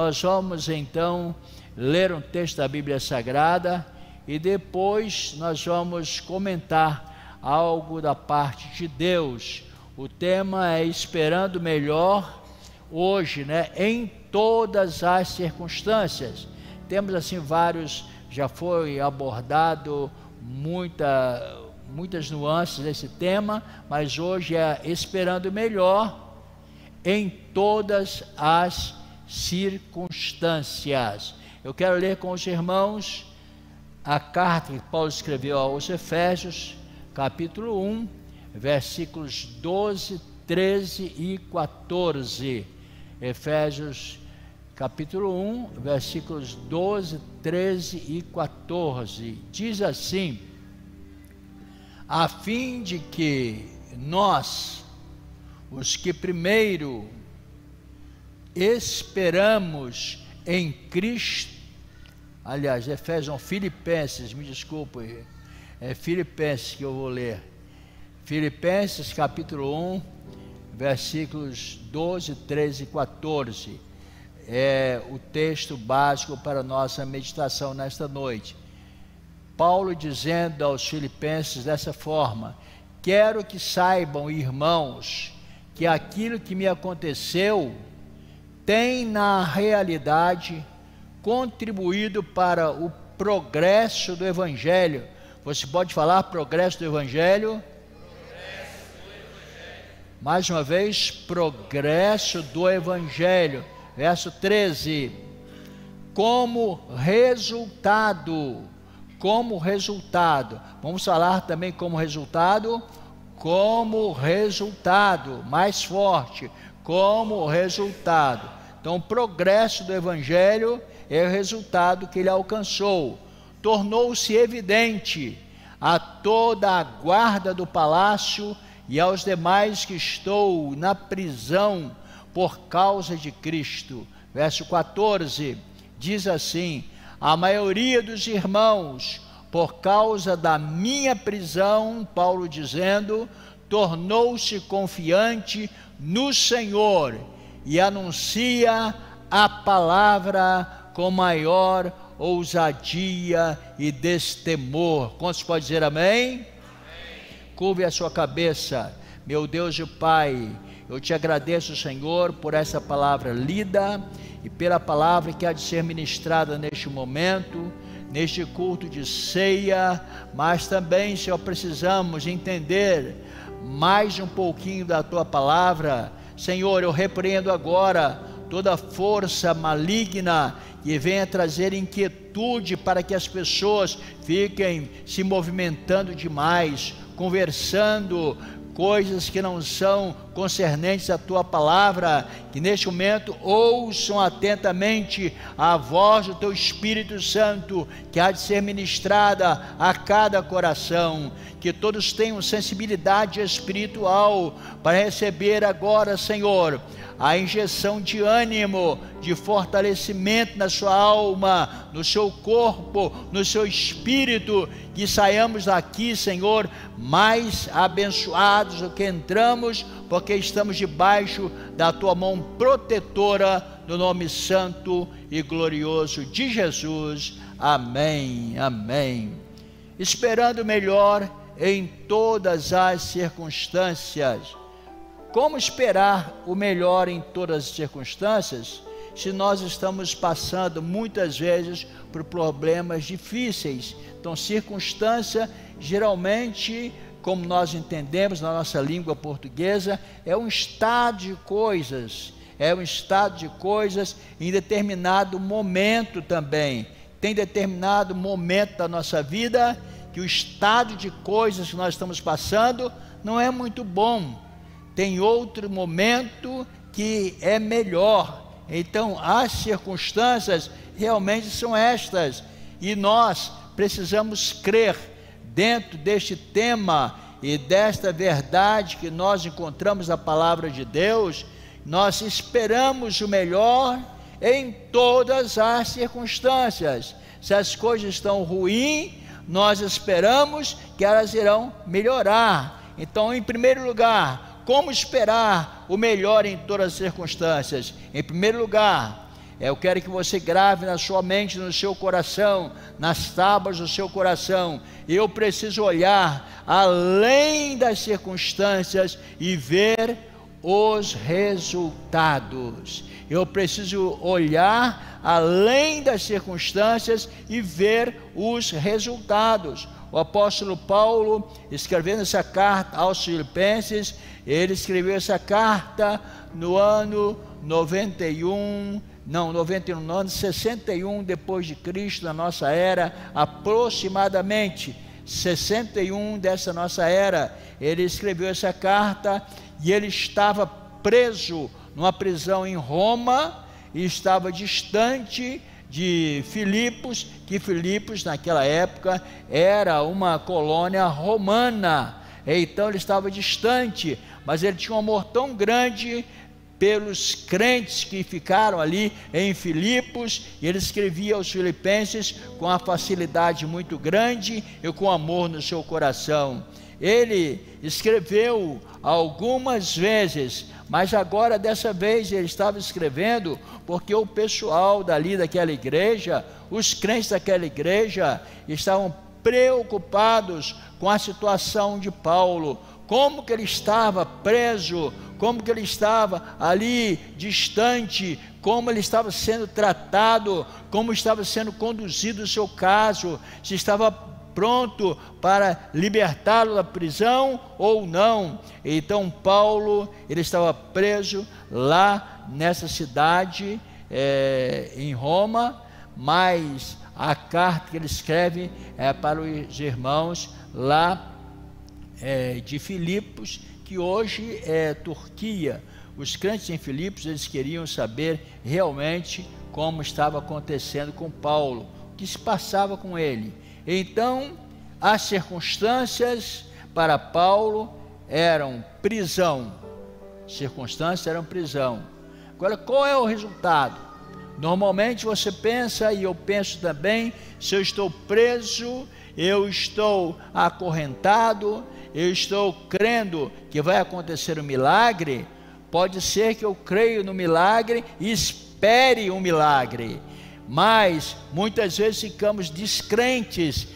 nós vamos então ler um texto da Bíblia Sagrada e depois nós vamos comentar algo da parte de Deus. O tema é esperando melhor hoje, né? Em todas as circunstâncias. Temos assim vários, já foi abordado muitas nuances desse tema, mas hoje é esperando melhor em todas as circunstâncias. Eu quero ler com os irmãos a carta que Paulo escreveu aos Efésios, capítulo 1, versículos 12, 13 e 14. Efésios, capítulo 1, versículos 12, 13 e 14. Diz assim: a fim de que nós, os que primeiro esperamos em Cristo, aliás, Efésios, Filipenses, me desculpe, é Filipenses que eu vou ler, Filipenses capítulo 1, versículos 12, 13 e 14, é o texto básico para a nossa meditação nesta noite. Paulo dizendo aos filipenses dessa forma: quero que saibam, irmãos, que aquilo que me aconteceu tem na realidade contribuído para o progresso do Evangelho. Você pode falar progresso do Evangelho? Progresso do Evangelho. Mais uma vez, progresso do Evangelho. Verso 13: como resultado, vamos falar também como resultado, mais forte, como resultado. Então, o progresso do Evangelho é o resultado que ele alcançou. Tornou-se evidente a toda a guarda do palácio e aos demais que estou na prisão por causa de Cristo. Verso 14, diz assim: a maioria dos irmãos, por causa da minha prisão, Paulo dizendo, tornou-se confiante no Senhor e anuncia a palavra com maior ousadia e destemor. Quantos podem dizer amém? Amém. Curve a sua cabeça. Meu Deus e Pai, eu te agradeço, Senhor, por essa palavra lida e pela palavra que há de ser ministrada neste momento, neste culto de ceia, mas também, Senhor, precisamos entender mais um pouquinho da Tua palavra. Senhor, eu repreendo agora toda força maligna que venha trazer inquietude para que as pessoas fiquem se movimentando demais, conversando coisas que não são concernentes à Tua palavra, que neste momento ouçam atentamente a voz do Teu Espírito Santo, que há de ser ministrada a cada coração, que todos tenham sensibilidade espiritual para receber agora, Senhor, a injeção de ânimo, de fortalecimento na sua alma, no seu corpo, no seu espírito, que saiamos daqui, Senhor, mais abençoados do que entramos, porque estamos debaixo da Tua mão protetora, no nome santo e glorioso de Jesus. Amém, amém. Esperando melhor em todas as circunstâncias. Como esperar o melhor em todas as circunstâncias, se nós estamos passando muitas vezes por problemas difíceis? Então, circunstância, geralmente, como nós entendemos na nossa língua portuguesa, é um estado de coisas, em determinado momento também. Tem determinado momento da nossa vida que o estado de coisas que nós estamos passando não é muito bom. Tem outro momento que é melhor. Então, as circunstâncias realmente são estas, e nós precisamos crer dentro deste tema e desta verdade que nós encontramos na palavra de Deus. Nós esperamos o melhor em todas as circunstâncias. Se as coisas estão ruins, nós esperamos que elas irão melhorar. Então, em primeiro lugar, como esperar o melhor em todas as circunstâncias? Em primeiro lugar, Eu quero que você grave na sua mente, no seu coração, nas tábuas do seu coração. Eu preciso olhar além das circunstâncias e ver os resultados. Eu preciso olhar além das circunstâncias e ver os resultados. O apóstolo Paulo, escrevendo essa carta aos Filipenses, ele escreveu essa carta no ano 91, no ano 61 depois de Cristo, na nossa era, aproximadamente 61 dessa nossa era. Ele escreveu essa carta e ele estava preso numa prisão em Roma e estava distante de Filipos, que Filipos naquela época era uma colônia romana. Então ele estava distante, mas ele tinha um amor tão grande pelos crentes que ficaram ali em Filipos, e ele escrevia aos filipenses com uma facilidade muito grande e com amor no seu coração. Ele escreveu algumas vezes, mas agora dessa vez ele estava escrevendo porque o pessoal daquela igreja, os crentes daquela igreja, estavam preocupados com a situação de Paulo, como que ele estava preso, como que ele estava ali distante, como ele estava sendo tratado, como estava sendo conduzido o seu caso, se estava pronto para libertá-lo da prisão ou não. Então Paulo, ele estava preso lá nessa cidade, em Roma, mas a carta que ele escreve é para os irmãos lá de Filipos, que hoje é Turquia. Os crentes em Filipos, eles queriam saber realmente como estava acontecendo com Paulo, o que se passava com ele. Então, as circunstâncias para Paulo eram prisão. Circunstâncias eram prisão. Agora, qual é o resultado? Normalmente você pensa, e eu penso também, se eu estou preso, eu estou acorrentado, eu estou crendo que vai acontecer um milagre, pode ser que eu creio no milagre e espere um milagre, mas muitas vezes ficamos descrentes,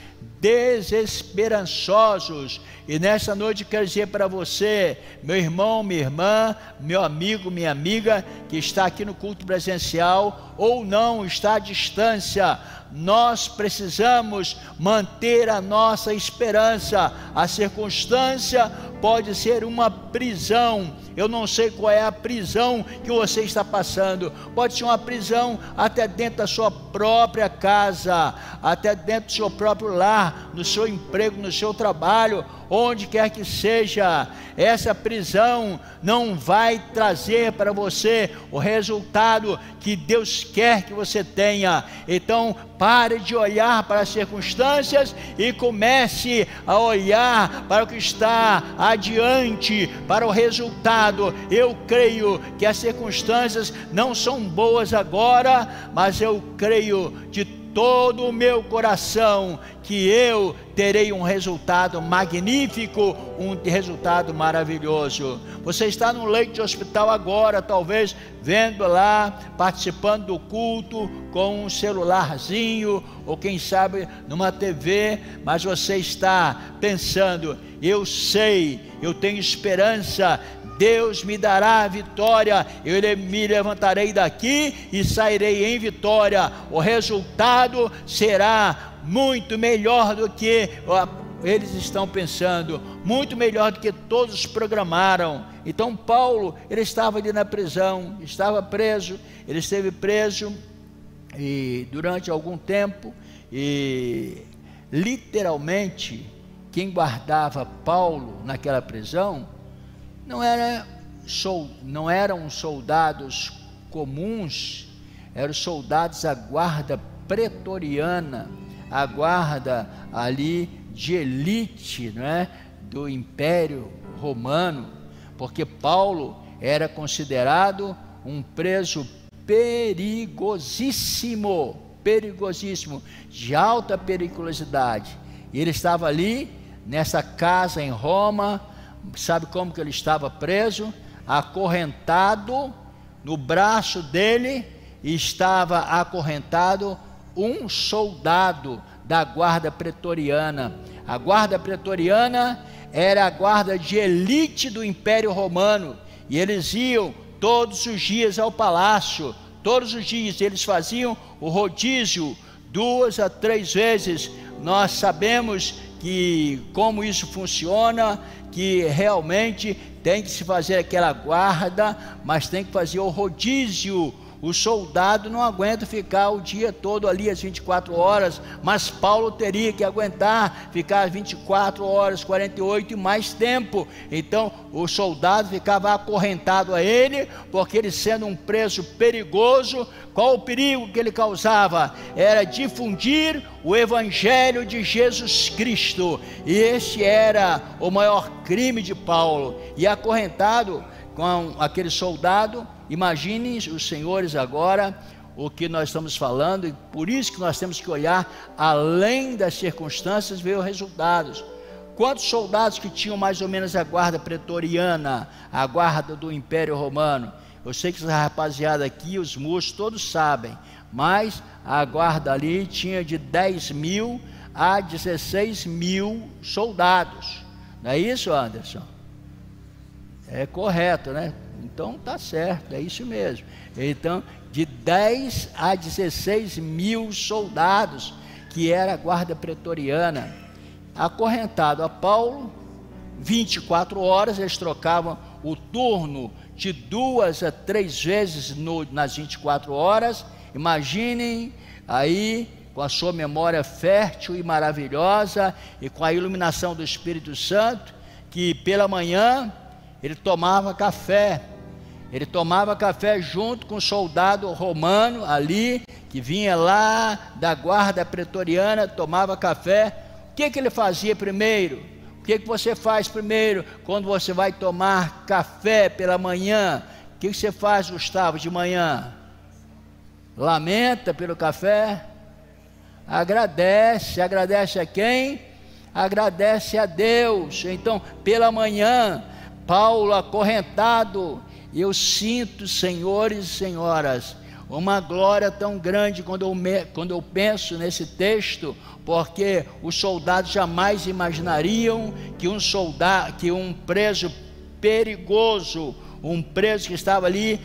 desesperançosos. E nessa noite quero dizer para você, meu irmão, minha irmã, meu amigo, minha amiga, que está aqui no culto presencial ou não, está à distância, nós precisamos manter a nossa esperança. A circunstância pode ser uma prisão. Eu não sei qual é a prisão que você está passando. Pode ser uma prisão até dentro da sua própria casa, até dentro do seu próprio lar, no seu emprego, no seu trabalho, onde quer que seja. Essa prisão não vai trazer para você o resultado que Deus quer que você tenha. Então pare de olhar para as circunstâncias e comece a olhar para o que está adiante, para o resultado. Eu creio que as circunstâncias não são boas agora, mas eu creio de todo o meu coração que eu terei um resultado magnífico, um resultado maravilhoso. Você está num leito de hospital agora, talvez vendo lá, participando do culto com um celularzinho, ou quem sabe numa TV, mas você está pensando: eu sei, eu tenho esperança, Deus me dará a vitória, eu me levantarei daqui e sairei em vitória. O resultado será muito melhor do que eles estão pensando, muito melhor do que todos programaram. Então Paulo, ele estava ali na prisão, estava preso, ele esteve preso e durante algum tempo, e literalmente quem guardava Paulo naquela prisão não eram soldados comuns, eram soldados da guarda pretoriana, a guarda ali de elite, não é? Do Império Romano, porque Paulo era considerado um preso perigosíssimo, de alta periculosidade, e ele estava ali nessa casa em Roma. Sabe como que ele estava preso? Acorrentado, no braço dele estava acorrentado um soldado da guarda pretoriana. A guarda pretoriana era a guarda de elite do Império Romano, e eles iam todos os dias ao palácio. Todos os dias eles faziam o rodízio 2 a 3 vezes. Nós sabemos que como isso funciona, que realmente tem que se fazer aquela guarda, mas tem que fazer o rodízio. O soldado não aguenta ficar o dia todo ali, as 24 horas, mas Paulo teria que aguentar ficar 24 horas, 48 e mais tempo. Então o soldado ficava acorrentado a ele, porque ele sendo um preso perigoso, qual o perigo que ele causava? Era difundir o Evangelho de Jesus Cristo, e esse era o maior crime de Paulo. E acorrentado com aquele soldado, imaginem os senhores agora o que nós estamos falando, e por isso que nós temos que olhar além das circunstâncias, ver os resultados. Quantos soldados que tinham mais ou menos a guarda pretoriana, a guarda do Império Romano? Eu sei que essa rapaziada aqui, os moços todos sabem, mas a guarda ali tinha de 10.000 a 16.000 soldados. Não é isso, Anderson? É correto, né? Então tá certo, é isso mesmo. Então, de 10 a 16.000 soldados, que era a guarda pretoriana, acorrentado a Paulo, 24 horas, eles trocavam o turno de 2 a 3 vezes nas 24 horas. Imaginem aí, com a sua memória fértil e maravilhosa, e com a iluminação do Espírito Santo, que pela manhã ele tomava café. Ele tomava café junto com o soldado romano ali, que vinha lá da guarda pretoriana, tomava café. O que ele fazia primeiro? O que você faz primeiro quando você vai tomar café pela manhã? O que você faz, Gustavo, de manhã? Lamenta pelo café? Agradece. Agradece a quem? Agradece a Deus. Então, pela manhã, Paulo acorrentado, eu sinto, senhores e senhoras, uma glória tão grande quando eu penso nesse texto, porque os soldados jamais imaginariam que um preso perigoso, um preso que estava ali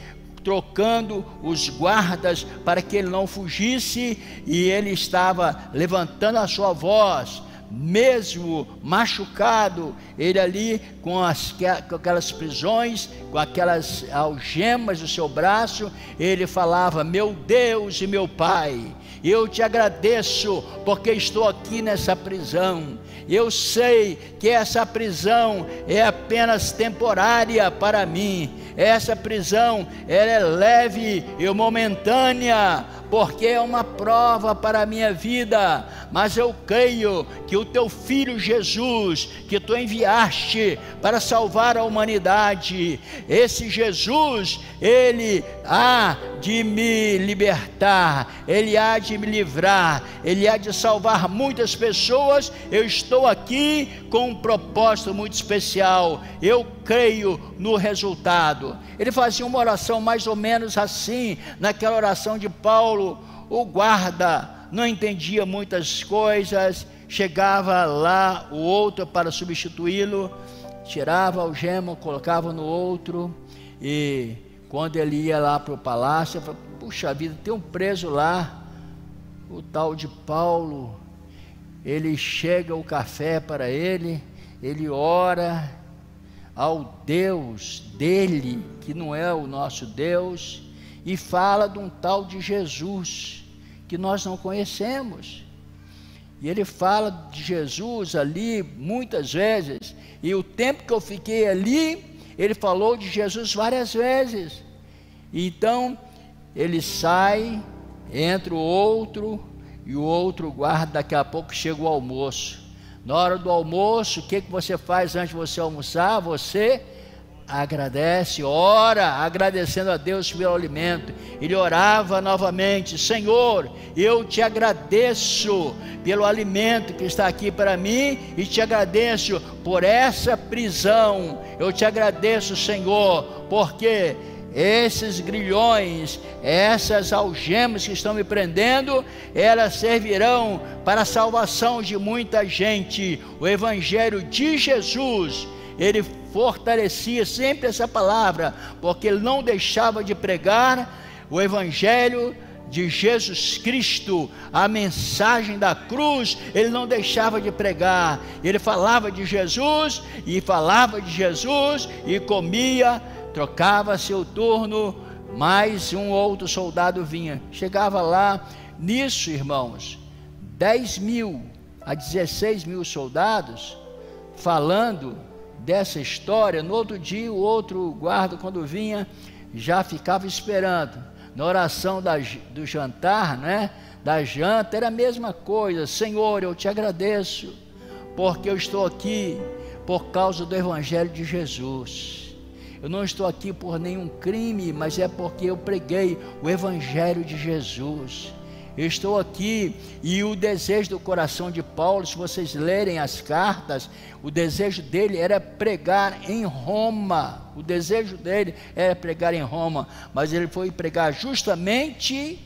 trocando os guardas para que ele não fugisse, e ele estava levantando a sua voz, mesmo machucado, ele ali com aquelas prisões, com aquelas algemas do seu braço, ele falava: meu Deus e meu Pai, eu te agradeço porque estou aqui nessa prisão. Eu sei que essa prisão é apenas temporária para mim. Essa prisão, ela é leve e momentânea, porque é uma prova para a minha vida, mas eu creio que o teu Filho Jesus, que tu enviaste para salvar a humanidade, esse Jesus, ele há de me libertar, ele há de me livrar, ele há de salvar muitas pessoas. Eu estou aqui com um propósito muito especial, eu creio no resultado. Ele fazia uma oração mais ou menos assim, naquela oração de Paulo. O guarda não entendia muitas coisas, chegava lá o outro para substituí-lo, tirava a algema, colocava no outro, e quando ele ia lá para o palácio, eu falei: puxa vida, tem um preso lá, o tal de Paulo. Ele chega o café para ele, ele ora ao Deus dele, que não é o nosso Deus, e fala de um tal de Jesus, que nós não conhecemos. E ele fala de Jesus ali muitas vezes, e o tempo que eu fiquei ali, ele falou de Jesus várias vezes. Então ele sai, entra o outro, e o outro guarda. Daqui a pouco chega o almoço. Na hora do almoço, o que você faz antes de você almoçar? Você agradece, ora, agradecendo a Deus pelo alimento. Ele orava novamente: Senhor, eu te agradeço pelo alimento que está aqui para mim, e te agradeço por essa prisão. Eu te agradeço, Senhor, porque esses grilhões, essas algemas que estão me prendendo, elas servirão para a salvação de muita gente. O Evangelho de Jesus, ele fortalecia sempre essa palavra, porque ele não deixava de pregar o Evangelho de Jesus Cristo, a mensagem da cruz. Ele não deixava de pregar, ele falava de Jesus, e falava de Jesus, e comia, trocava seu turno, mais um outro soldado vinha, chegava lá. Nisso, irmãos, 10.000 a 16.000 soldados, falando dessa história. No outro dia, o outro guarda, quando vinha, já ficava esperando. Na oração do jantar, né? Da janta, era a mesma coisa. Senhor, eu te agradeço, porque eu estou aqui por causa do Evangelho de Jesus. Eu não estou aqui por nenhum crime, mas é porque eu preguei o Evangelho de Jesus. Eu estou aqui, e o desejo do coração de Paulo, se vocês lerem as cartas, o desejo dele era pregar em Roma. O desejo dele era pregar em Roma, mas ele foi pregar justamente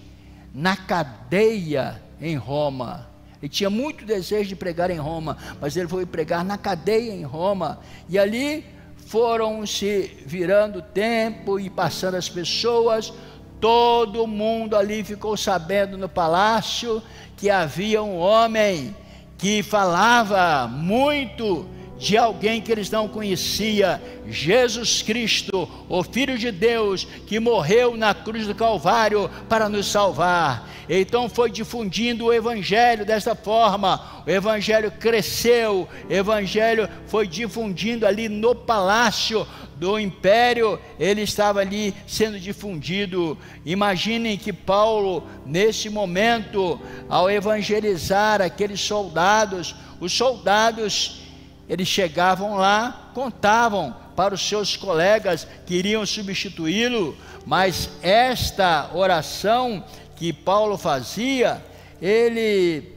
na cadeia em Roma. Ele tinha muito desejo de pregar em Roma, mas ele foi pregar na cadeia em Roma. E ali foram se virando o tempo e passando as pessoas. Todo mundo ali ficou sabendo no palácio que havia um homem que falava muito de alguém que eles não conheciam, Jesus Cristo, o Filho de Deus, que morreu na cruz do Calvário para nos salvar. Então foi difundindo o Evangelho dessa forma. O Evangelho cresceu, o Evangelho foi difundindo ali no palácio do império, ele estava ali sendo difundido. Imaginem que Paulo, nesse momento, ao evangelizar aqueles soldados, os soldados, eles chegavam lá, contavam para os seus colegas que iriam substituí-lo, mas esta oração que Paulo fazia, ele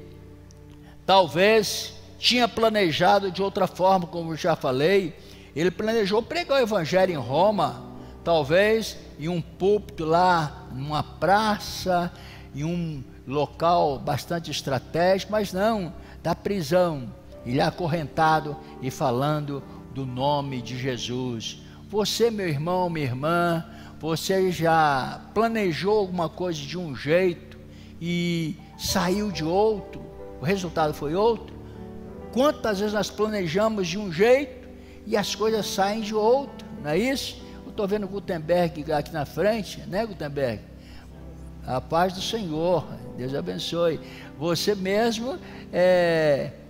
talvez tinha planejado de outra forma, como eu já falei. Ele planejou pregar o Evangelho em Roma, talvez em um púlpito lá, numa praça, em um local bastante estratégico, mas não, da prisão, ele acorrentado e falando do nome de Jesus. Você, meu irmão, minha irmã, você já planejou alguma coisa de um jeito e saiu de outro, o resultado foi outro? Quantas vezes nós planejamos de um jeito e as coisas saem de outro, não é isso? Eu estou vendo o Gutenberg aqui na frente, né, Gutenberg? A paz do Senhor, Deus abençoe. Você mesmo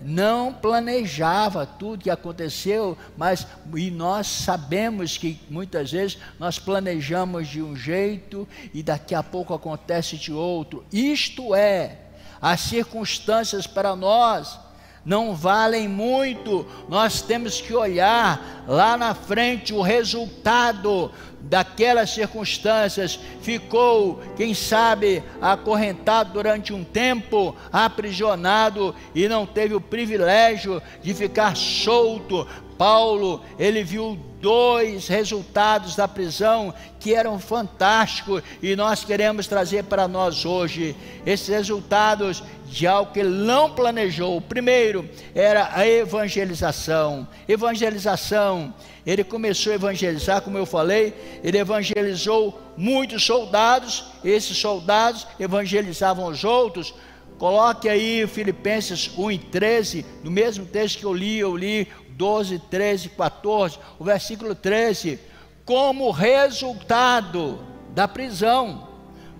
não planejava tudo que aconteceu, e nós sabemos que muitas vezes nós planejamos de um jeito e daqui a pouco acontece de outro. Isto é, as circunstâncias para nós não valem muito. Nós temos que olhar lá na frente o resultado daquelas circunstâncias. Ficou, quem sabe, acorrentado durante um tempo, aprisionado, e não teve o privilégio de ficar solto. Paulo, ele viu 2 resultados da prisão que eram fantásticos, e nós queremos trazer para nós hoje esses resultados de algo que ele não planejou. O primeiro era a evangelização. Ele começou a evangelizar, como eu falei, ele evangelizou muitos soldados, esses soldados evangelizavam os outros. Coloque aí Filipenses 1:13, no mesmo texto que eu li 12, 13, 14, o versículo 13, como resultado da prisão,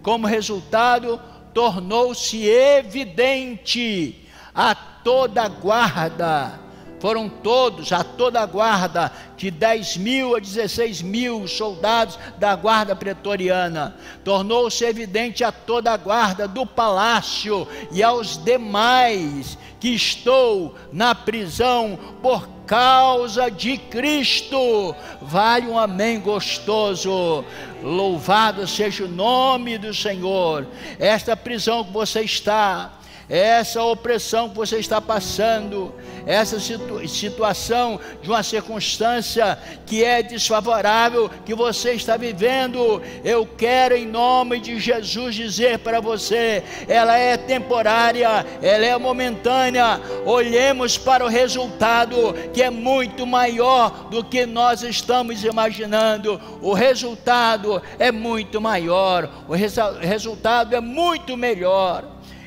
como resultado, tornou-se evidente a toda a guarda, foram todos, a toda a guarda, de 10.000 a 16.000 soldados da guarda pretoriana, tornou-se evidente a toda a guarda do palácio e aos demais que estou na prisão por causa de Cristo. Vale um amém gostoso. Louvado seja o nome do Senhor. Esta prisão que você está essa opressão que você está passando, essa situação de uma circunstância que é desfavorável, que você está vivendo, eu quero em nome de Jesus dizer para você, ela é temporária, ela é momentânea. Olhemos para o resultado, que é muito maior do que nós estamos imaginando. O resultado é muito maior, o resultado é muito melhor.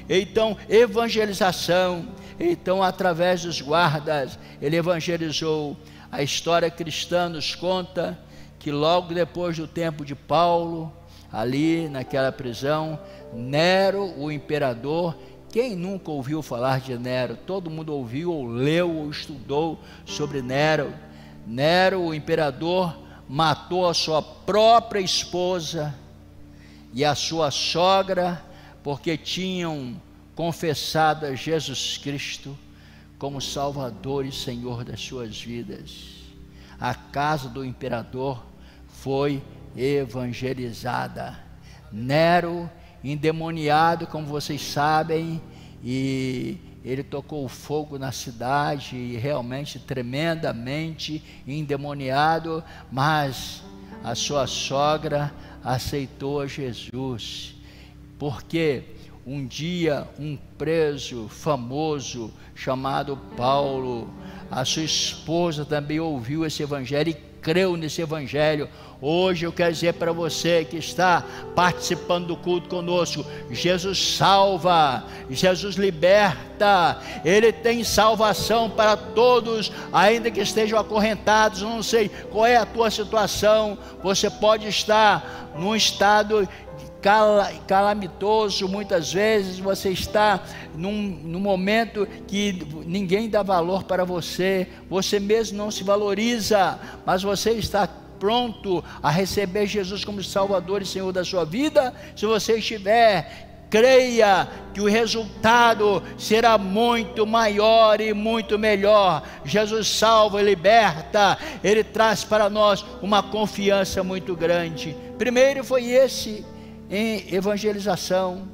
Então, evangelização. Então, através dos guardas, ele evangelizou. A história cristã nos conta que logo depois do tempo de Paulo, ali naquela prisão, Nero, o imperador, quem nunca ouviu falar de Nero? Todo mundo ouviu, ou leu, ou estudou sobre Nero. Nero, o imperador, matou a sua própria esposa e a sua sogra, porque tinham confessado a Jesus Cristo como Salvador e Senhor das suas vidas. A casa do imperador foi evangelizada. Nero, endemoniado, como vocês sabem, e ele tocou fogo na cidade, e realmente tremendamente endemoniado, mas a sua sogra aceitou a Jesus, porque um dia um preso famoso chamado Paulo, a sua esposa também ouviu esse evangelho e creu nesse evangelho. Hoje eu quero dizer para você que está participando do culto conosco, Jesus salva, Jesus liberta, Ele tem salvação para todos, ainda que estejam acorrentados. Não sei qual é a tua situação, você pode estar num estado calamitoso, muitas vezes você está num momento que ninguém dá valor para você, você mesmo não se valoriza, mas você está pronto a receber Jesus como Salvador e Senhor da sua vida. Se você estiver, creia que o resultado será muito maior e muito melhor. Jesus salva e liberta, Ele traz para nós uma confiança muito grande. Primeiro foi esse, em evangelização.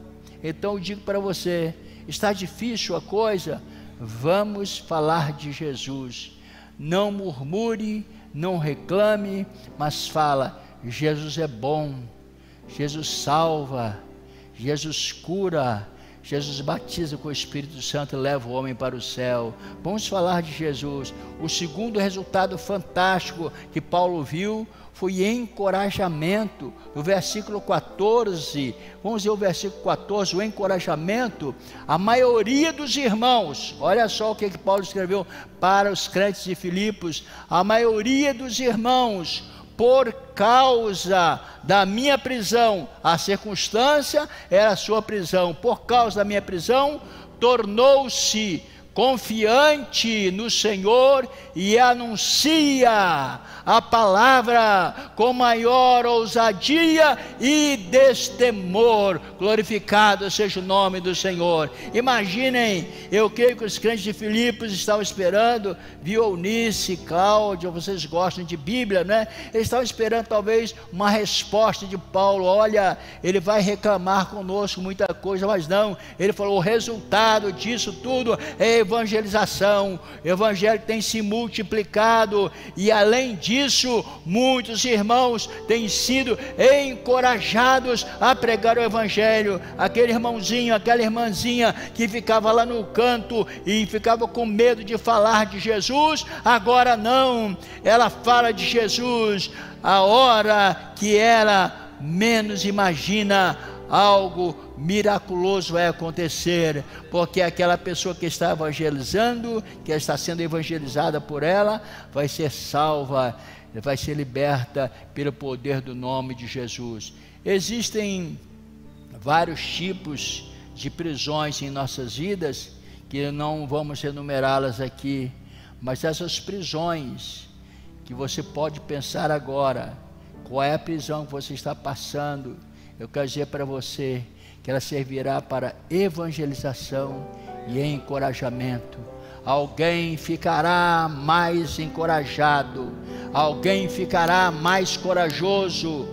Então eu digo para você, está difícil a coisa? Vamos falar de Jesus. Não murmure, não reclame, mas fala, Jesus é bom, Jesus salva, Jesus cura, Jesus batiza com o Espírito Santo e leva o homem para o céu. Vamos falar de Jesus. O segundo resultado fantástico que Paulo viu foi encorajamento. No versículo 14, vamos ver o versículo 14, o encorajamento. A maioria dos irmãos, olha só o que Paulo escreveu para os crentes de Filipos, a maioria dos irmãos, por causa da minha prisão, a circunstância era a sua prisão, por causa da minha prisão, tornou-se confiante no Senhor e anuncia a palavra com maior ousadia e destemor. Glorificado seja o nome do Senhor. Imaginem, eu creio que os crentes de Filipos estavam esperando, viu, Eunice, Cláudia, vocês gostam de Bíblia, né? Eles estavam esperando talvez uma resposta de Paulo. Olha, ele vai reclamar conosco muita coisa, mas não, ele falou, o resultado disso tudo é evangelização. O evangelho tem se multiplicado e além disso, muitos irmãos têm sido encorajados a pregar o evangelho. Aquele irmãozinho, aquela irmãzinha que ficava lá no canto e ficava com medo de falar de Jesus, agora não, ela fala de Jesus a hora que ela menos imagina. Algo miraculoso vai acontecer, porque aquela pessoa que está evangelizando, que está sendo evangelizada por ela, vai ser salva, vai ser liberta pelo poder do nome de Jesus. Existem vários tipos de prisões em nossas vidas, que não vamos enumerá-las aqui, mas essas prisões que você pode pensar agora, qual é a prisão que você está passando? Eu quero dizer para você que ela servirá para evangelização e encorajamento. Alguém ficará mais encorajado, alguém ficará mais corajoso,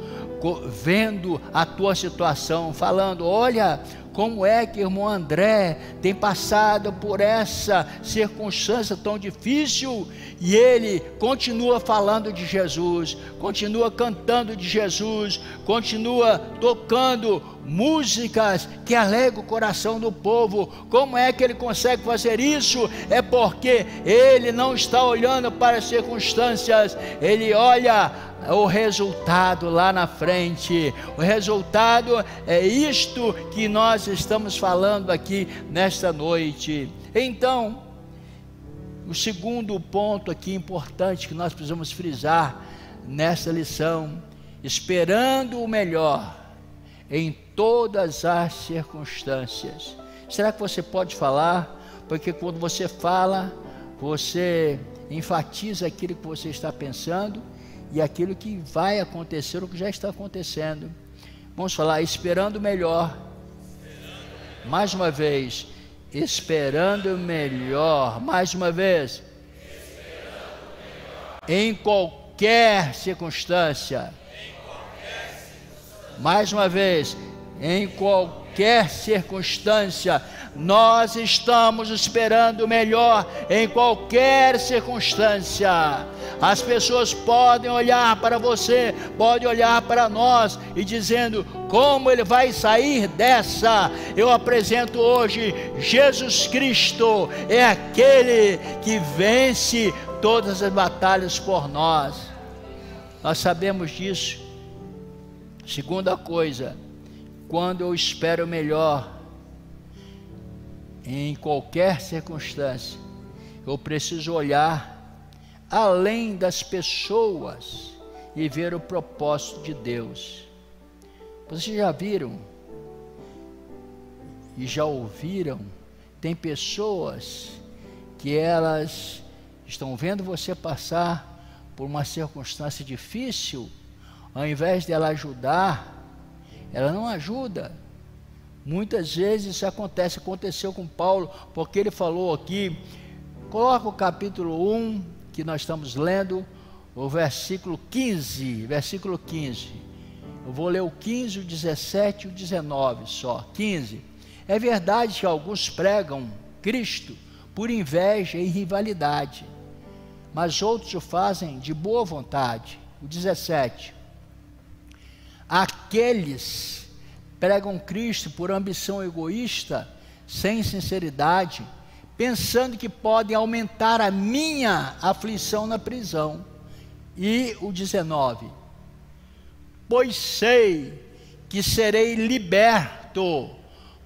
vendo a tua situação, falando, olha, como é que o irmão André tem passado por essa circunstância tão difícil e ele continua falando de Jesus, continua cantando de Jesus, continua tocando músicas que alegram o coração do povo. Como é que ele consegue fazer isso? É porque ele não está olhando para as circunstâncias, ele olha o resultado lá na frente. O resultado é isto que nós estamos falando aqui nesta noite. Então, o segundo ponto aqui importante que nós precisamos frisar nesta lição: esperando o melhor em todas as circunstâncias. Será que você pode falar? Porque quando você fala, você enfatiza aquilo que você está pensando e aquilo que vai acontecer, ou que já está acontecendo. Vamos falar, esperando o melhor. Mais uma vez, esperando o melhor. Mais uma vez, em qualquer circunstância. Mais uma vez, em qualquer circunstância. Nós estamos esperando o melhor em qualquer circunstância. As pessoas podem olhar para você, podem olhar para nós e dizendo: como ele vai sair dessa? Eu apresento hoje Jesus Cristo, é aquele que vence todas as batalhas por nós. Nós sabemos disso. Segunda coisa, quando eu espero o melhor em qualquer circunstância, eu preciso olhar além das pessoas e ver o propósito de Deus. Vocês já viram e já ouviram? Tem pessoas que elas estão vendo você passar por uma circunstância difícil, ao invés de ela ajudar, ela não ajuda. Muitas vezes isso aconteceu com Paulo, porque ele falou aqui, coloca o capítulo 1, que nós estamos lendo, o versículo 15, eu vou ler o 15, o 17 e o 19 só. 15, é verdade que alguns pregam Cristo por inveja e rivalidade, mas outros o fazem de boa vontade. O 17, aqueles pregam Cristo por ambição egoísta, sem sinceridade, pensando que podem aumentar a minha aflição na prisão. E o 19, pois sei que serei liberto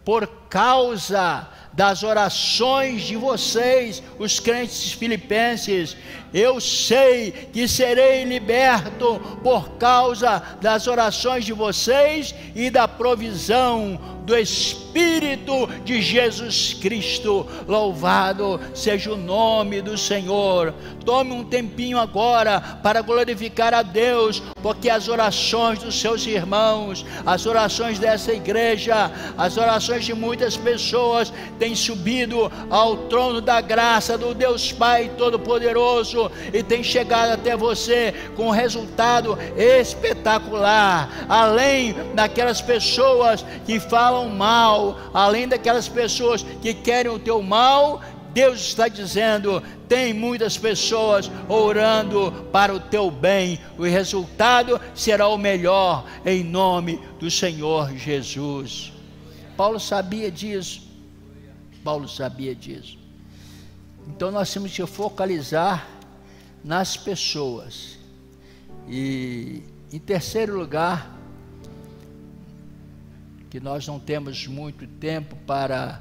por causa das orações de vocês, os crentes filipenses. Eu sei que serei liberto por causa das orações de vocês e da provisão do Espírito de Jesus Cristo. Louvado seja o nome do Senhor. Tome um tempinho agora para glorificar a Deus, porque as orações dos seus irmãos, as orações dessa igreja, as orações de muitas pessoas têm subido ao trono da graça do Deus Pai Todo-Poderoso e tem chegado até você com um resultado espetacular. Além daquelas pessoas que falam mal, além daquelas pessoas que querem o teu mal, Deus está dizendo: tem muitas pessoas orando para o teu bem, o resultado será o melhor, em nome do Senhor Jesus. Paulo sabia disso. Então nós temos que focalizar nas pessoas. E em terceiro lugar, que nós não temos muito tempo para,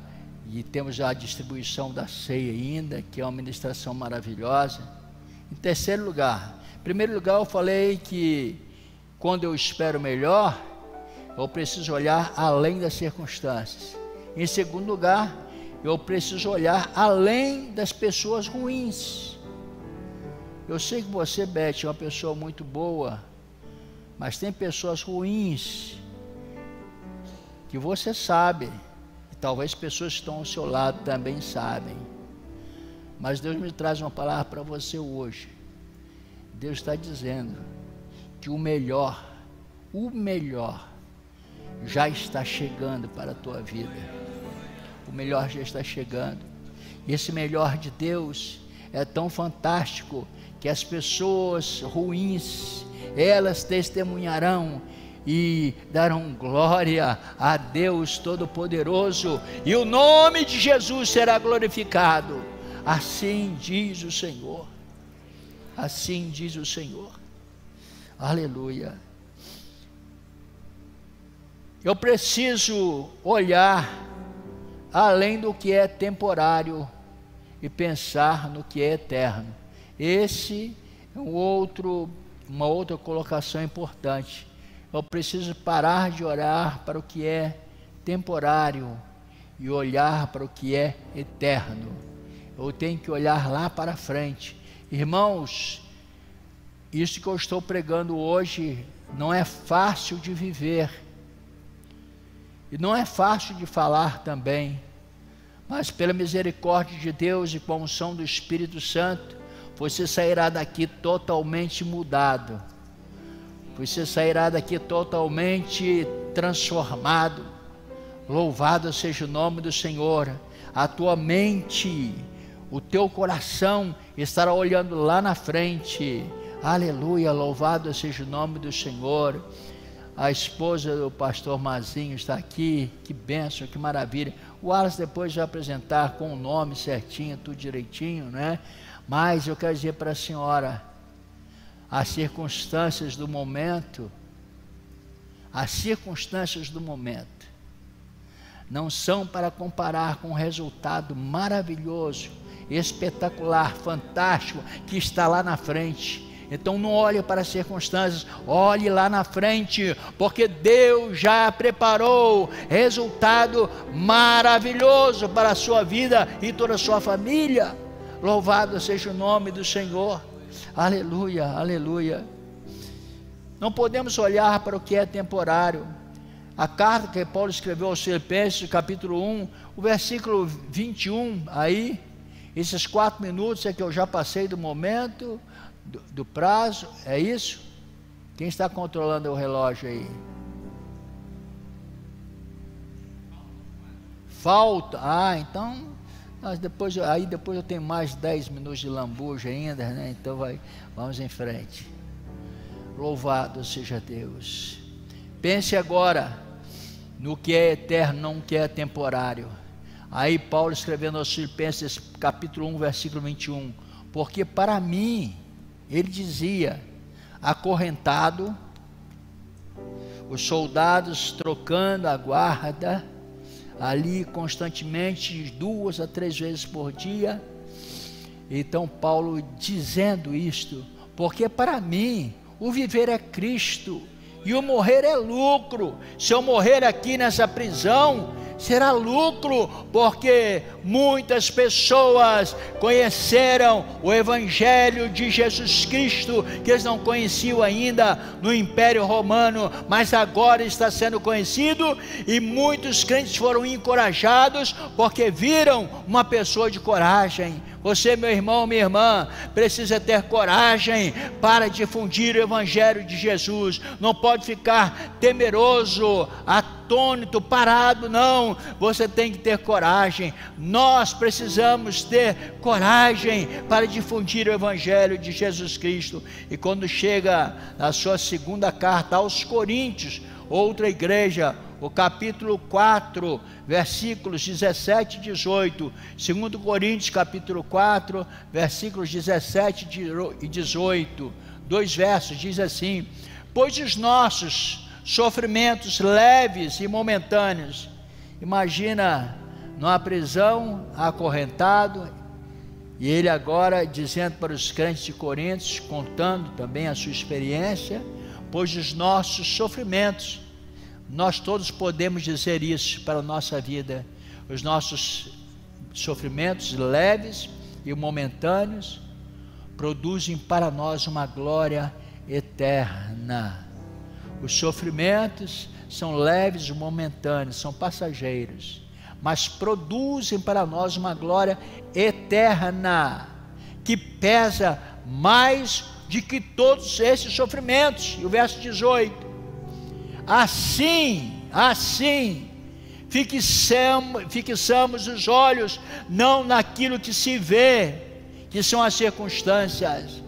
e temos a distribuição da ceia ainda, que é uma ministração maravilhosa. Em terceiro lugar, em primeiro lugar eu falei que quando eu espero melhor, eu preciso olhar além das circunstâncias. Em segundo lugar, eu preciso olhar além das pessoas ruins. Eu sei que você, Beth, é uma pessoa muito boa, mas tem pessoas ruins que você sabe, e talvez pessoas que estão ao seu lado também sabem. Mas Deus me traz uma palavra para você hoje. Deus está dizendo que o melhor já está chegando para a tua vida. O melhor já está chegando. E esse melhor de Deus é tão fantástico que as pessoas ruins, elas testemunharão e darão glória a Deus Todo-Poderoso, e o nome de Jesus será glorificado. Assim diz o Senhor. Assim diz o Senhor. Aleluia. Eu preciso olhar além do que é temporário e pensar no que é eterno. Esse é uma outra colocação importante. Eu preciso parar de olhar para o que é temporário e olhar para o que é eterno. Eu tenho que olhar lá para frente. Irmãos, isso que eu estou pregando hoje não é fácil de viver. E não é fácil de falar também. Mas pela misericórdia de Deus e com a unção do Espírito Santo, você sairá daqui totalmente mudado. Você sairá daqui totalmente transformado. Louvado seja o nome do Senhor. A tua mente, o teu coração estará olhando lá na frente. Aleluia, louvado seja o nome do Senhor. A esposa do pastor Mazinho está aqui. Que bênção, que maravilha. O Wallace depois vai apresentar com o nome certinho, tudo direitinho, né? Mas eu quero dizer para a senhora, as circunstâncias do momento não são para comparar com o resultado maravilhoso, espetacular, fantástico que está lá na frente. Então não olhe para as circunstâncias, olhe lá na frente, porque Deus já preparou resultado maravilhoso para a sua vida e toda a sua família. Louvado seja o nome do Senhor. Aleluia, aleluia. Não podemos olhar para o que é temporário. A carta que Paulo escreveu aos Filipenses, capítulo 1, o versículo 21, aí, esses 4 minutos é que eu já passei do momento, do prazo, é isso? Quem está controlando o relógio aí? Falta, então... depois eu tenho mais 10 minutos de lambuja ainda, né? Então vamos em frente. Louvado seja Deus. Pense agora no que é eterno, não no que é temporário. Aí Paulo escrevendo aos Filipenses, capítulo 1, versículo 21. Porque para mim, ele dizia, acorrentado, os soldados trocando a guarda, ali constantemente, 2 a 3 vezes por dia. Então Paulo dizendo isto, porque para mim o viver é Cristo e o morrer é lucro. Se eu morrer aqui nessa prisão, será lucro, porque muitas pessoas conheceram o Evangelho de Jesus Cristo, que eles não conheciam ainda no Império Romano, mas agora está sendo conhecido, e muitos crentes foram encorajados, porque viram uma pessoa de coragem. Você, meu irmão, minha irmã, precisa ter coragem para difundir o Evangelho de Jesus. Não pode ficar temeroso, atônito, parado, não. Você tem que ter coragem. Nós precisamos ter coragem para difundir o Evangelho de Jesus Cristo. E quando chega a sua segunda carta aos Coríntios, outra igreja, o capítulo 4, versículos 17 e 18, 2 Coríntios capítulo 4, versículos 17 e 18, 2 versos, diz assim: pois os nossos sofrimentos leves e momentâneos, imagina numa prisão, acorrentado, e ele agora dizendo para os crentes de Coríntios, contando também a sua experiência, pois os nossos sofrimentos, nós todos podemos dizer isso para a nossa vida, os nossos sofrimentos leves e momentâneos produzem para nós uma glória eterna. Os sofrimentos são leves e momentâneos, são passageiros, mas produzem para nós uma glória eterna, que pesa mais do que todos esses sofrimentos. E o verso 18: Assim, fixamos os olhos não naquilo que se vê, que são as circunstâncias,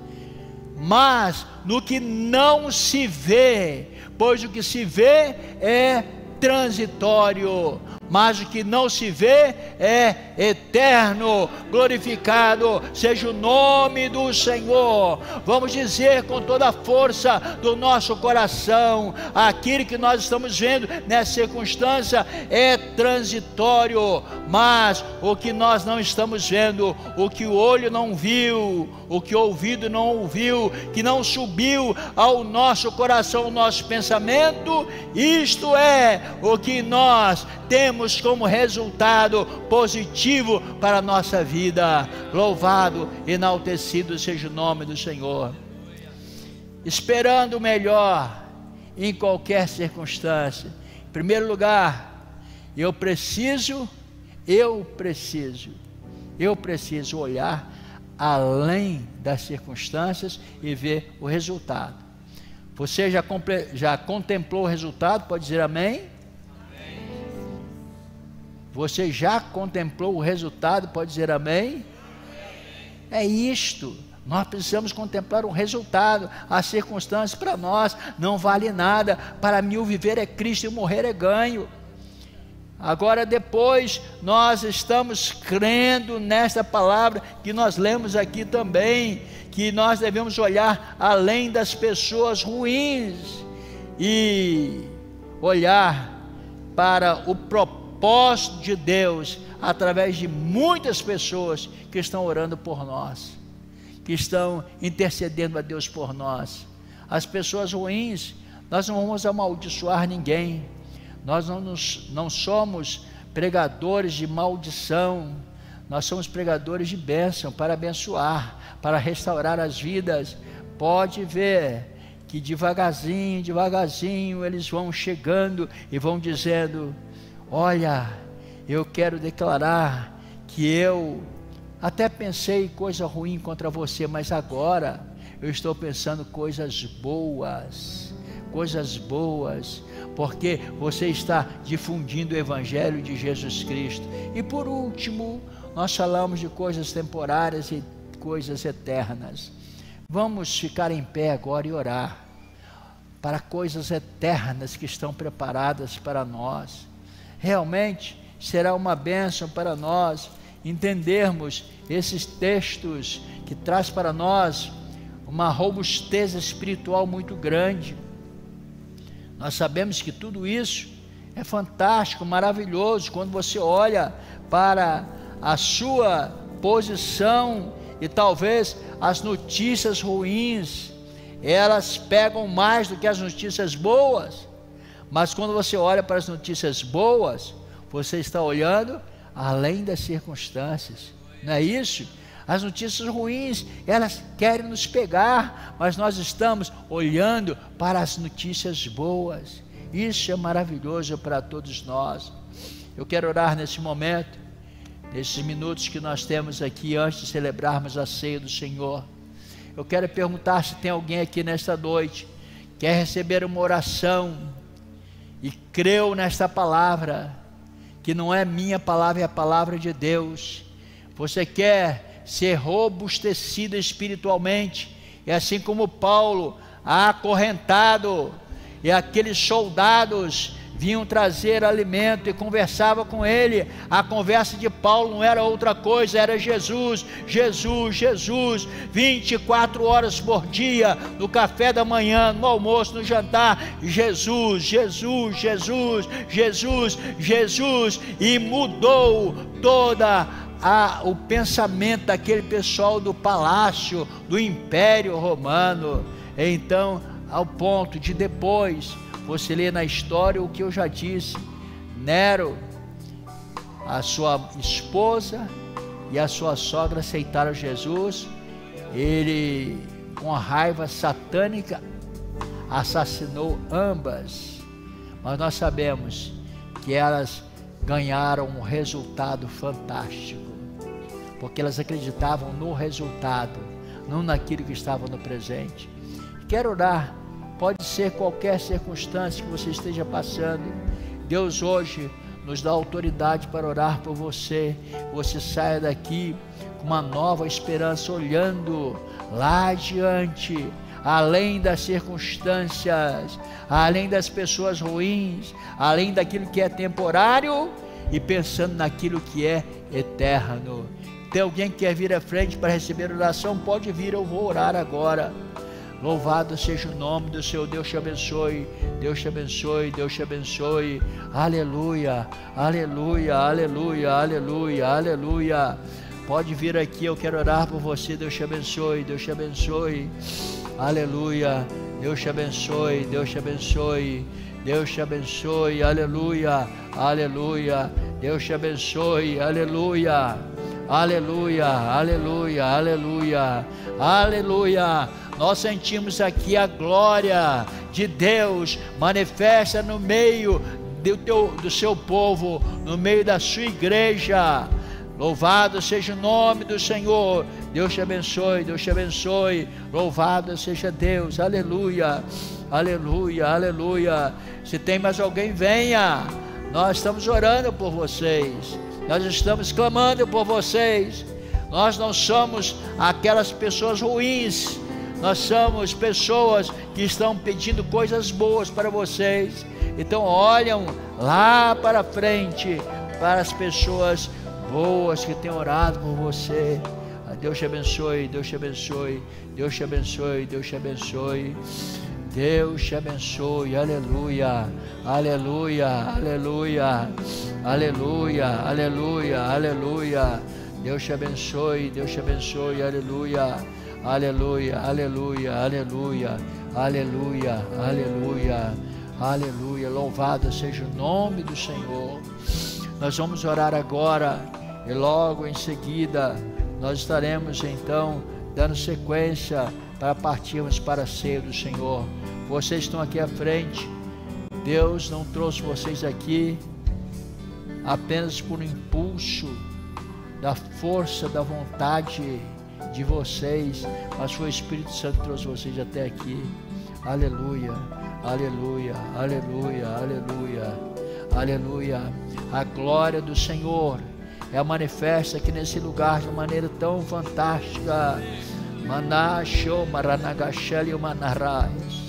mas no que não se vê, pois o que se vê é transitório, mas o que não se vê é eterno. Glorificado seja o nome do Senhor. Vamos dizer com toda a força do nosso coração: aquilo que nós estamos vendo nessa circunstância é transitório, mas o que nós não estamos vendo, o que o olho não viu, o que o ouvido não ouviu, que não subiu ao nosso coração, ao nosso pensamento, isto é o que nós temos como resultado positivo para a nossa vida. Louvado, enaltecido seja o nome do Senhor. Esperando o melhor em qualquer circunstância. Em primeiro lugar, eu preciso olhar além das circunstâncias e ver o resultado. Você já contemplou o resultado? Pode dizer amém? Você já contemplou o resultado? Pode dizer amém? É isto. Nós precisamos contemplar o resultado. As circunstâncias para nós não vale nada. Para mim o viver é Cristo e o morrer é ganho. Agora depois nós estamos crendo nesta palavra que nós lemos aqui também, que nós devemos olhar além das pessoas ruins e olhar para o propósito de Deus através de muitas pessoas que estão orando por nós, que estão intercedendo a Deus por nós. As pessoas ruins, nós não vamos amaldiçoar ninguém, nós não somos pregadores de maldição, nós somos pregadores de bênção, para abençoar, para restaurar as vidas. Pode ver que devagarzinho eles vão chegando e vão dizendo: olha, eu quero declarar que eu até pensei coisa ruim contra você, mas agora eu estou pensando coisas boas, porque você está difundindo o Evangelho de Jesus Cristo. E por último, nós falamos de coisas temporárias e coisas eternas. Vamos ficar em pé agora e orar para coisas eternas que estão preparadas para nós. Realmente será uma bênção para nós entendermos esses textos que traz para nós uma robustez espiritual muito grande. Nós sabemos que tudo isso é fantástico, maravilhoso, quando você olha para a sua posição e talvez as notícias ruins, elas pegam mais do que as notícias boas. Mas quando você olha para as notícias boas, você está olhando além das circunstâncias, não é isso? As notícias ruins, elas querem nos pegar, mas nós estamos olhando para as notícias boas. Isso é maravilhoso para todos nós. Eu quero orar nesse momento, nesses minutos que nós temos aqui antes de celebrarmos a ceia do Senhor. Eu quero perguntar se tem alguém aqui nesta noite que quer receber uma oração e creu nesta palavra, que não é minha palavra, é a palavra de Deus. Você quer ser robustecido espiritualmente, e assim como Paulo, acorrentado, e aqueles soldados vinham trazer alimento e conversava com ele. A conversa de Paulo não era outra coisa, era Jesus, Jesus, Jesus, 24 horas por dia, no café da manhã, no almoço, no jantar, Jesus, Jesus, Jesus, Jesus, Jesus, e mudou toda o pensamento daquele pessoal do palácio, do Império Romano. Então, ao ponto de depois você lê na história o que eu já disse: Nero, a sua esposa e a sua sogra aceitaram Jesus. Ele, com a raiva satânica, assassinou ambas. Mas nós sabemos que elas ganharam um resultado fantástico, porque elas acreditavam no resultado, não naquilo que estava no presente. Quero orar. Pode ser qualquer circunstância que você esteja passando. Deus hoje nos dá autoridade para orar por você. Você saia daqui com uma nova esperança, olhando lá adiante, além das circunstâncias, além das pessoas ruins, além daquilo que é temporário, e pensando naquilo que é eterno. Tem alguém que quer vir à frente para receber oração? Pode vir, eu vou orar agora. Louvado seja o nome do Senhor. Deus te abençoe, Deus te abençoe, Deus te abençoe. Aleluia, aleluia, aleluia, aleluia, aleluia. Pode vir aqui, eu quero orar por você. Deus te abençoe, Deus te abençoe. Aleluia, Deus te abençoe, Deus te abençoe, Deus te abençoe. Aleluia, aleluia, Deus te abençoe. Aleluia, aleluia, aleluia, aleluia, aleluia. Nós sentimos aqui a glória de Deus manifesta no meio do seu povo, no meio da sua igreja. Louvado seja o nome do Senhor. Deus te abençoe, Deus te abençoe. Louvado seja Deus. Aleluia, aleluia, aleluia. Se tem mais alguém, venha. Nós estamos orando por vocês, nós estamos clamando por vocês. Nós não somos aquelas pessoas ruins, nós somos pessoas que estão pedindo coisas boas para vocês. Então olham lá para frente, para as pessoas boas que têm orado por você. Deus te abençoe, Deus te abençoe, Deus te abençoe, Deus te abençoe, Deus te abençoe. Aleluia, aleluia, aleluia, aleluia, aleluia, aleluia. Deus te abençoe, Deus te abençoe. Aleluia, aleluia, aleluia, aleluia, aleluia, aleluia, aleluia. Louvado seja o nome do Senhor. Nós vamos orar agora e logo em seguida nós estaremos então dando sequência para partirmos para a ceia do Senhor. Vocês estão aqui à frente. Deus não trouxe vocês aqui apenas por um impulso da força, da vontade de vocês, mas foi o Espírito Santo que trouxe vocês até aqui. Aleluia, aleluia, aleluia, aleluia, aleluia. A glória do Senhor é manifesta aqui nesse lugar de uma maneira tão fantástica. Manasho Maranagasheli Manarais.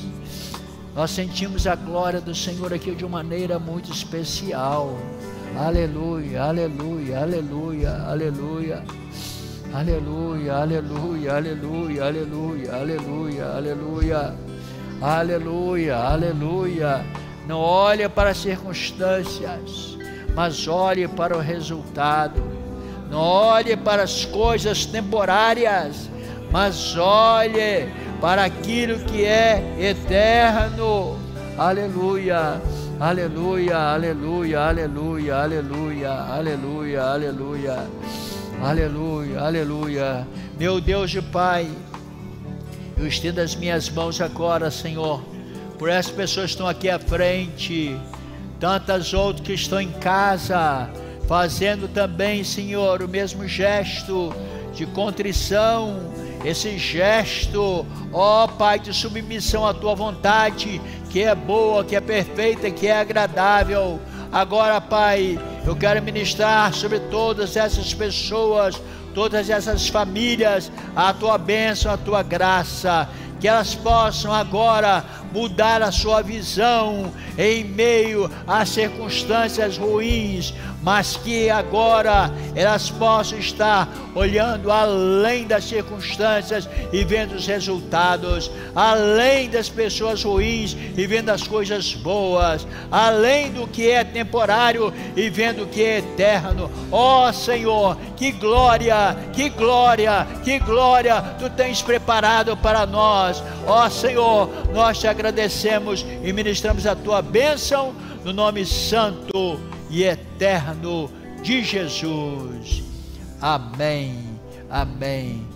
Nós sentimos a glória do Senhor aqui de uma maneira muito especial. Aleluia, aleluia, aleluia, aleluia, aleluia, aleluia, aleluia, aleluia, aleluia, aleluia, aleluia, aleluia. Não olhe para as circunstâncias, mas olhe para o resultado. Não olhe para as coisas temporárias, mas olhe para aquilo que é eterno. Aleluia, aleluia, aleluia, aleluia, aleluia, aleluia, aleluia, aleluia, aleluia. Meu Deus e Pai, eu estendo as minhas mãos agora, Senhor, por essas pessoas que estão aqui à frente, tantas outras que estão em casa, fazendo também, Senhor, o mesmo gesto de contrição, esse gesto, ó Pai, de submissão à Tua vontade, que é boa, que é perfeita, que é agradável. Agora, Pai, eu quero ministrar sobre todas essas pessoas, todas essas famílias, a Tua bênção, a Tua graça, que elas possam agora mudar a sua visão em meio às circunstâncias ruins, mas que agora elas possam estar olhando além das circunstâncias e vendo os resultados, além das pessoas ruins e vendo as coisas boas, além do que é temporário e vendo o que é eterno. Ó Senhor, que glória, que glória, que glória Tu tens preparado para nós. Ó Senhor, nós Te agradecemos e ministramos a Tua bênção no nome santo e eterno de Jesus. Amém, amém